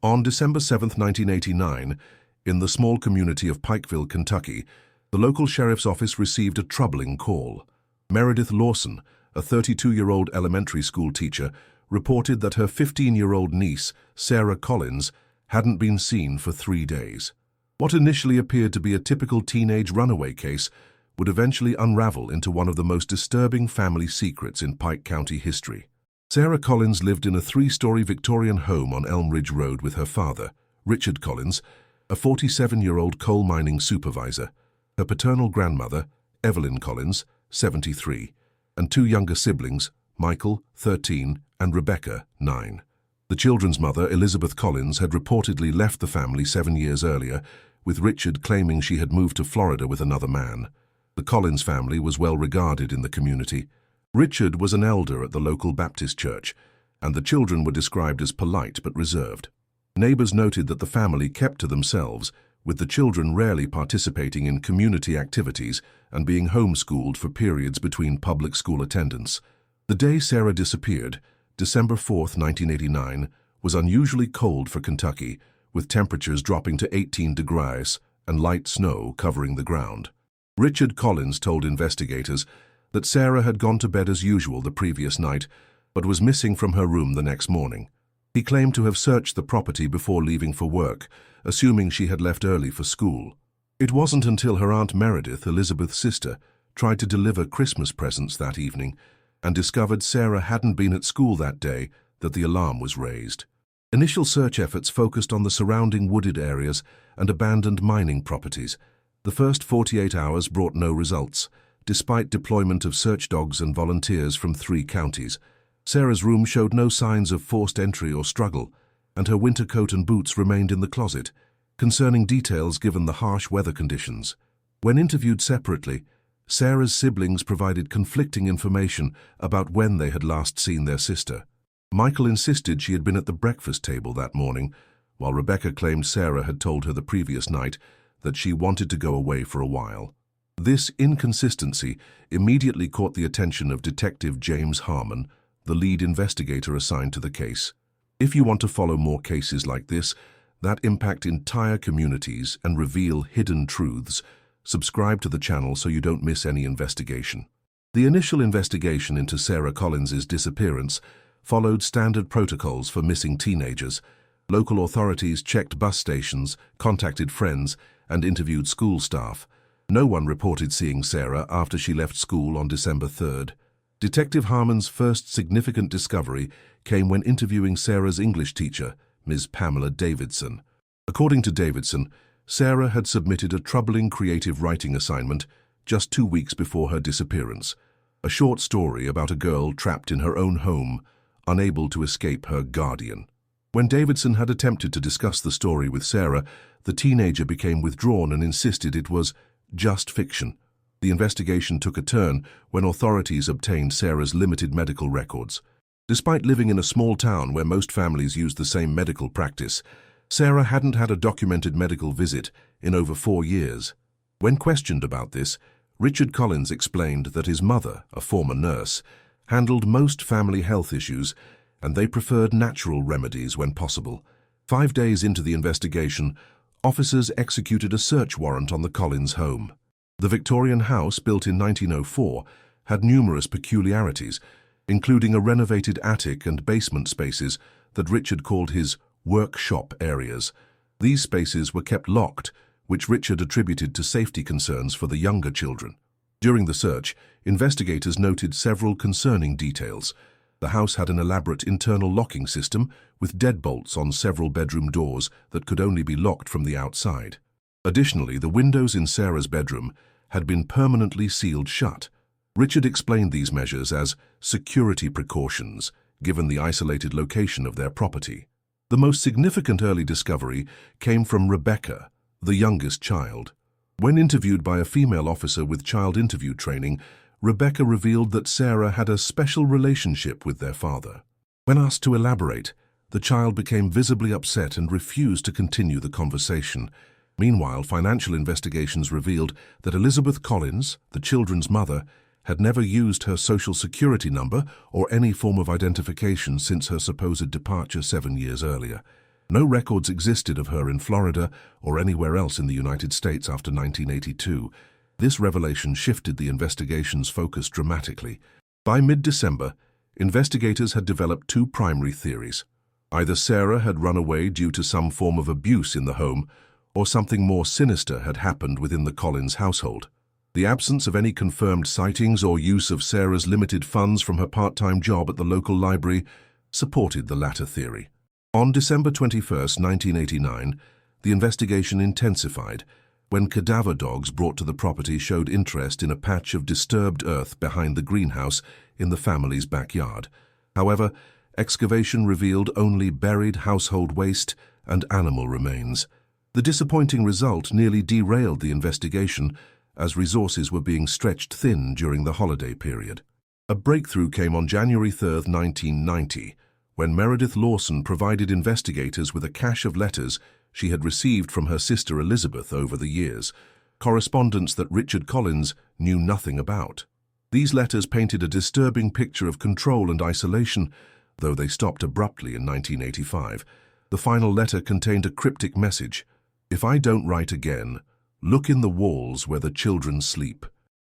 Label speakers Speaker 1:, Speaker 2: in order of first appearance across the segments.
Speaker 1: On December 7, 1989, in the small community of Pikeville, Kentucky, the local sheriff's office received a troubling call. Meredith Lawson, a 32-year-old elementary school teacher, reported that her 15-year-old niece, Sarah Collins, hadn't been seen for 3 days. What initially appeared to be a typical teenage runaway case would eventually unravel into one of the most disturbing family secrets in Pike County history. Sarah Collins lived in a 3-story Victorian home on Elm Ridge Road with her father, Richard Collins, a 47-year-old coal mining supervisor, her paternal grandmother, Evelyn Collins, 73, and 2 younger siblings, Michael, 13, and Rebecca, 9. The children's mother, Elizabeth Collins, had reportedly left the family 7 years earlier, with Richard claiming she had moved to Florida with another man. The Collins family was well regarded in the community. Richard was an elder at the local Baptist church, and the children were described as polite but reserved. Neighbors noted that the family kept to themselves, with the children rarely participating in community activities and being homeschooled for periods between public school attendance. The day Sarah disappeared, December 4, 1989, was unusually cold for Kentucky, with temperatures dropping to 18 degrees and light snow covering the ground. Richard Collins told investigators that Sarah had gone to bed as usual the previous night, but was missing from her room the next morning. He claimed to have searched the property before leaving for work, assuming she had left early for school. It wasn't until her Aunt Meredith, Elizabeth's sister, tried to deliver Christmas presents that evening and discovered Sarah hadn't been at school that day that the alarm was raised. Initial search efforts focused on the surrounding wooded areas and abandoned mining properties. The first 48 hours brought no results, despite deployment of search dogs and volunteers from 3 counties. Sarah's room showed no signs of forced entry or struggle, and her winter coat and boots remained in the closet, concerning details given the harsh weather conditions. When interviewed separately, Sarah's siblings provided conflicting information about when they had last seen their sister. Michael insisted she had been at the breakfast table that morning, while Rebecca claimed Sarah had told her the previous night that she wanted to go away for a while. This inconsistency immediately caught the attention of Detective James Harmon, the lead investigator assigned to the case. If you want to follow more cases like this that impact entire communities and reveal hidden truths, subscribe to the channel so you don't miss any investigation. The initial investigation into Sarah Collins's disappearance followed standard protocols for missing teenagers. Local authorities checked bus stations, contacted friends, and interviewed school staff. No one reported seeing Sarah after she left school on December 3rd. Detective Harmon's first significant discovery came when interviewing Sarah's English teacher, Ms. Pamela Davidson. According to Davidson, Sarah had submitted a troubling creative writing assignment just 2 weeks before her disappearance, a short story about a girl trapped in her own home, unable to escape her guardian. When Davidson had attempted to discuss the story with Sarah, the teenager became withdrawn and insisted it was just fiction. The investigation took a turn when authorities obtained Sarah's limited medical records. Despite living in a small town where most families used the same medical practice, Sarah hadn't had a documented medical visit in over 4 years. When questioned about this, Richard Collins explained that his mother, a former nurse, handled most family health issues, and they preferred natural remedies when possible. 5 days into the investigation, officers executed a search warrant on the Collins home. The Victorian house, built in 1904, had numerous peculiarities, including a renovated attic and basement spaces that Richard called his workshop areas. These spaces were kept locked, which Richard attributed to safety concerns for the younger children. During the search, investigators noted several concerning details. The house had an elaborate internal locking system with deadbolts on several bedroom doors that could only be locked from the outside. Additionally, the windows in Sarah's bedroom had been permanently sealed shut. Richard explained these measures as security precautions, given the isolated location of their property. The most significant early discovery came from Rebecca, the youngest child. When interviewed by a female officer with child interview training, Rebecca revealed that Sarah had a special relationship with their father. When asked to elaborate, the child became visibly upset and refused to continue the conversation. Meanwhile, financial investigations revealed that Elizabeth Collins, the children's mother, had never used her social security number or any form of identification since her supposed departure 7 years earlier. No records existed of her in Florida or anywhere else in the United States after 1982. This revelation shifted the investigation's focus dramatically. By mid-December, investigators had developed two primary theories. Either Sarah had run away due to some form of abuse in the home, or something more sinister had happened within the Collins household. The absence of any confirmed sightings or use of Sarah's limited funds from her part-time job at the local library supported the latter theory. On December 21, 1989, the investigation intensified when cadaver dogs brought to the property showed interest in a patch of disturbed earth behind the greenhouse in the family's backyard. However, excavation revealed only buried household waste and animal remains. The disappointing result nearly derailed the investigation as resources were being stretched thin during the holiday period. A breakthrough came on January 3, 1990, when Meredith Lawson provided investigators with a cache of letters she had received from her sister Elizabeth over the years, correspondence that Richard Collins knew nothing about. These letters painted a disturbing picture of control and isolation, though they stopped abruptly in 1985. The final letter contained a cryptic message: "If I don't write again, look in the walls where the children sleep."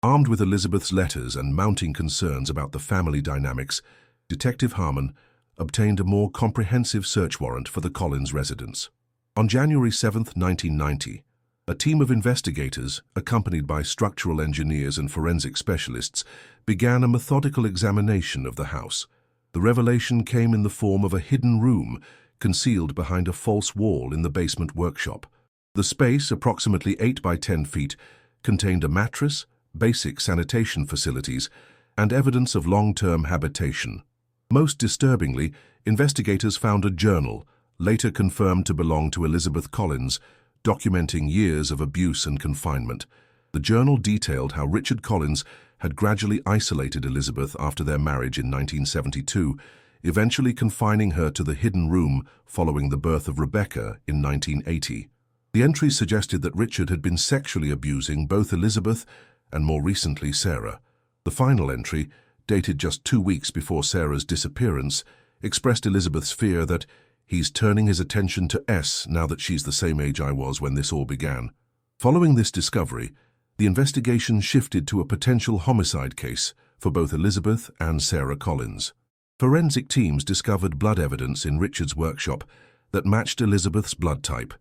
Speaker 1: Armed with Elizabeth's letters and mounting concerns about the family dynamics, Detective Harmon obtained a more comprehensive search warrant for the Collins residence. On January 7, 1990, a team of investigators, accompanied by structural engineers and forensic specialists, began a methodical examination of the house. The revelation came in the form of a hidden room concealed behind a false wall in the basement workshop. The space, approximately 8 by 10 feet, contained a mattress, basic sanitation facilities, and evidence of long-term habitation. Most disturbingly, investigators found a journal, later confirmed to belong to Elizabeth Collins, documenting years of abuse and confinement. The journal detailed how Richard Collins had gradually isolated Elizabeth after their marriage in 1972, eventually confining her to the hidden room following the birth of Rebecca in 1980. The entries suggested that Richard had been sexually abusing both Elizabeth and more recently Sarah. The final entry, dated just 2 weeks before Sarah's disappearance, expressed Elizabeth's fear that he's turning his attention to S now that she's the same age I was when this all began. Following this discovery, the investigation shifted to a potential homicide case for both Elizabeth and Sarah Collins. Forensic teams discovered blood evidence in Richard's workshop that matched Elizabeth's blood type.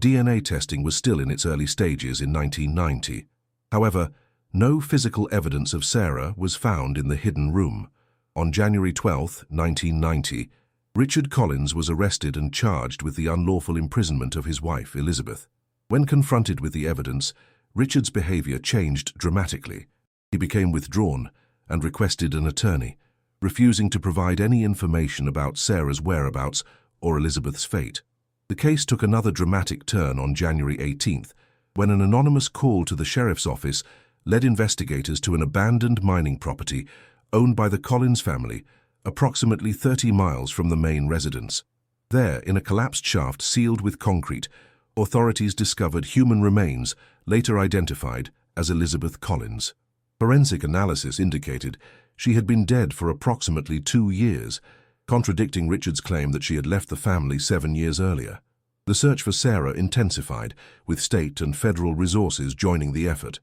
Speaker 1: DNA testing was still in its early stages in 1990. However, no physical evidence of Sarah was found in the hidden room. On January 12, 1990, Richard Collins was arrested and charged with the unlawful imprisonment of his wife, Elizabeth. When confronted with the evidence, Richard's behavior changed dramatically. He became withdrawn and requested an attorney, refusing to provide any information about Sarah's whereabouts or Elizabeth's fate. The case took another dramatic turn on January 18th, when an anonymous call to the sheriff's office led investigators to an abandoned mining property owned by the Collins family, approximately 30 miles from the main residence. There, in a collapsed shaft sealed with concrete, authorities discovered human remains later identified as Elizabeth Collins. Forensic analysis indicated she had been dead for approximately 2 years, contradicting Richard's claim that she had left the family 7 years earlier. The search for Sarah intensified, with state and federal resources joining the effort.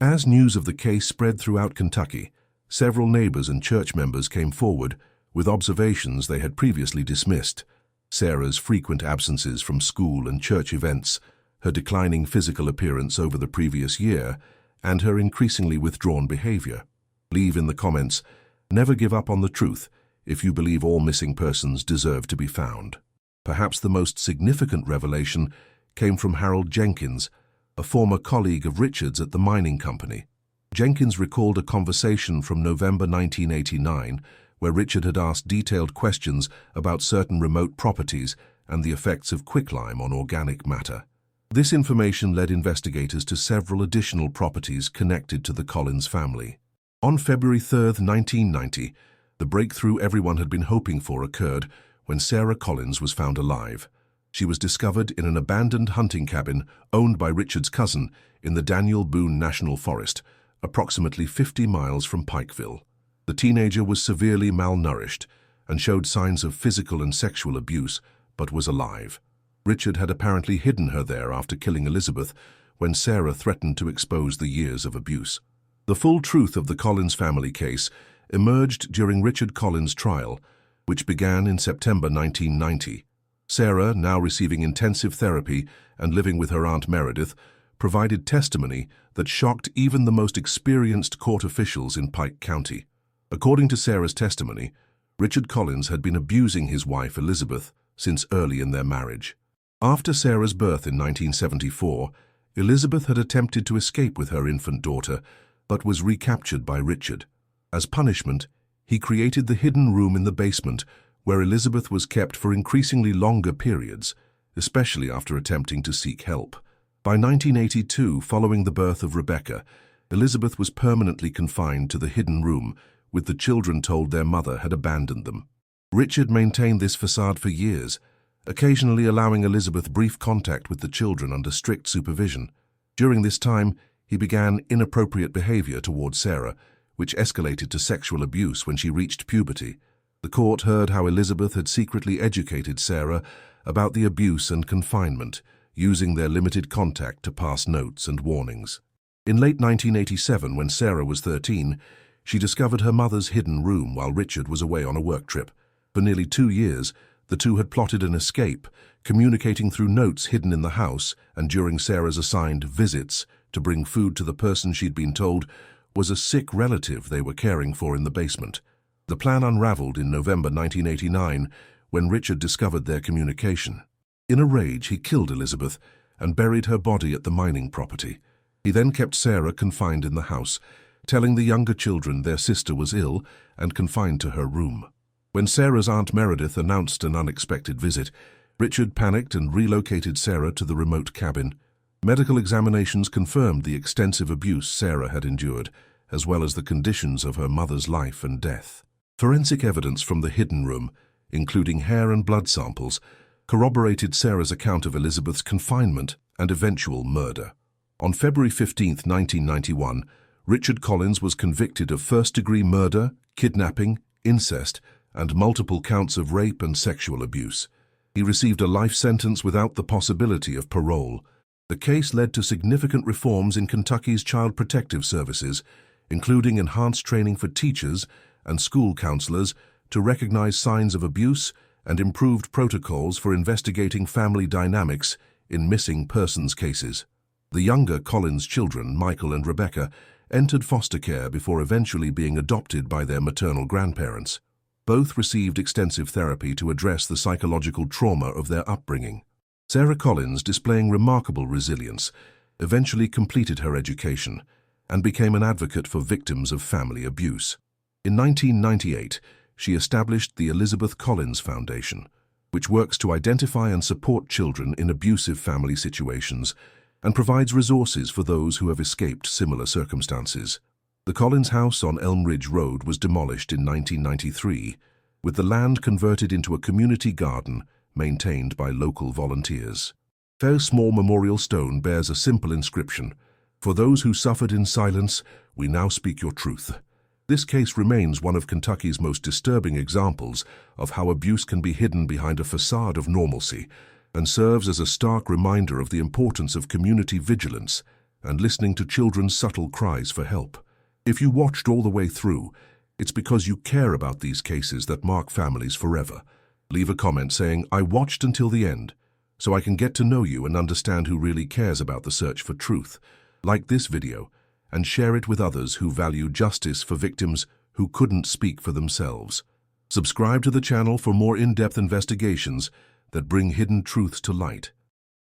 Speaker 1: As news of the case spread throughout Kentucky, several neighbors and church members came forward with observations they had previously dismissed. Sarah's frequent absences from school and church events, her declining physical appearance over the previous year, and her increasingly withdrawn behavior. Leave in the comments, never give up on the truth if you believe all missing persons deserve to be found. Perhaps the most significant revelation came from Harold Jenkins, a former colleague of Richard's at the mining company. Jenkins recalled a conversation from November 1989 where Richard had asked detailed questions about certain remote properties and the effects of quicklime on organic matter. This information led investigators to several additional properties connected to the Collins family. On February 3, 1990, the breakthrough everyone had been hoping for occurred when Sarah Collins was found alive. She was discovered in an abandoned hunting cabin owned by Richard's cousin in the Daniel Boone National Forest, approximately 50 miles from Pikeville. The teenager was severely malnourished and showed signs of physical and sexual abuse, but was alive. Richard had apparently hidden her there after killing Elizabeth when Sarah threatened to expose the years of abuse. The full truth of the Collins family case emerged during Richard Collins' trial, which began in September 1990. Sarah, now receiving intensive therapy and living with her Aunt Meredith, provided testimony that shocked even the most experienced court officials in Pike County. According to Sarah's testimony, Richard Collins had been abusing his wife Elizabeth since early in their marriage. After Sarah's birth in 1974, Elizabeth had attempted to escape with her infant daughter, but was recaptured by Richard. As punishment, he created the hidden room in the basement where Elizabeth was kept for increasingly longer periods, especially after attempting to seek help. By 1982, following the birth of Rebecca, Elizabeth was permanently confined to the hidden room, with the children told their mother had abandoned them. Richard maintained this facade for years, occasionally allowing Elizabeth brief contact with the children under strict supervision. During this time, he began inappropriate behavior towards Sarah, which escalated to sexual abuse when she reached puberty. The court heard how Elizabeth had secretly educated Sarah about the abuse and confinement, using their limited contact to pass notes and warnings. In late 1987, when Sarah was 13, she discovered her mother's hidden room while Richard was away on a work trip. For nearly 2 years, the two had plotted an escape, communicating through notes hidden in the house and during Sarah's assigned visits to bring food to the person she'd been told was a sick relative they were caring for in the basement. The plan unraveled in November 1989 when Richard discovered their communication. In a rage, he killed Elizabeth and buried her body at the mining property. He then kept Sarah confined in the house, telling the younger children their sister was ill and confined to her room. When Sarah's Aunt Meredith announced an unexpected visit, Richard panicked and relocated Sarah to the remote cabin. Medical examinations confirmed the extensive abuse Sarah had endured, as well as the conditions of her mother's life and death. Forensic evidence from the hidden room, including hair and blood samples, corroborated Sarah's account of Elizabeth's confinement and eventual murder. On February 15, 1991, Richard Collins was convicted of first-degree murder, kidnapping, incest, and multiple counts of rape and sexual abuse. He received a life sentence without the possibility of parole. The case led to significant reforms in Kentucky's child protective services, including enhanced training for teachers and school counselors to recognize signs of abuse and improved protocols for investigating family dynamics in missing persons cases. The younger Collins children, Michael and Rebecca, entered foster care before eventually being adopted by their maternal grandparents. Both received extensive therapy to address the psychological trauma of their upbringing. Sarah Collins, displaying remarkable resilience, eventually completed her education and became an advocate for victims of family abuse. In 1998, she established the Elizabeth Collins Foundation, which works to identify and support children in abusive family situations and provides resources for those who have escaped similar circumstances. The Collins house on Elm Ridge Road was demolished in 1993, with the land converted into a community garden maintained by local volunteers. A small memorial stone bears a simple inscription: "For those who suffered in silence, we now speak your truth." This case remains one of Kentucky's most disturbing examples of how abuse can be hidden behind a facade of normalcy, and serves as a stark reminder of the importance of community vigilance and listening to children's subtle cries for help. If you watched all the way through, it's because you care about these cases that mark families forever. Leave a comment saying, "I watched until the end," so I can get to know you and understand who really cares about the search for truth. Like this video and share it with others who value justice for victims who couldn't speak for themselves. Subscribe to the channel for more in-depth investigations that bring hidden truths to light.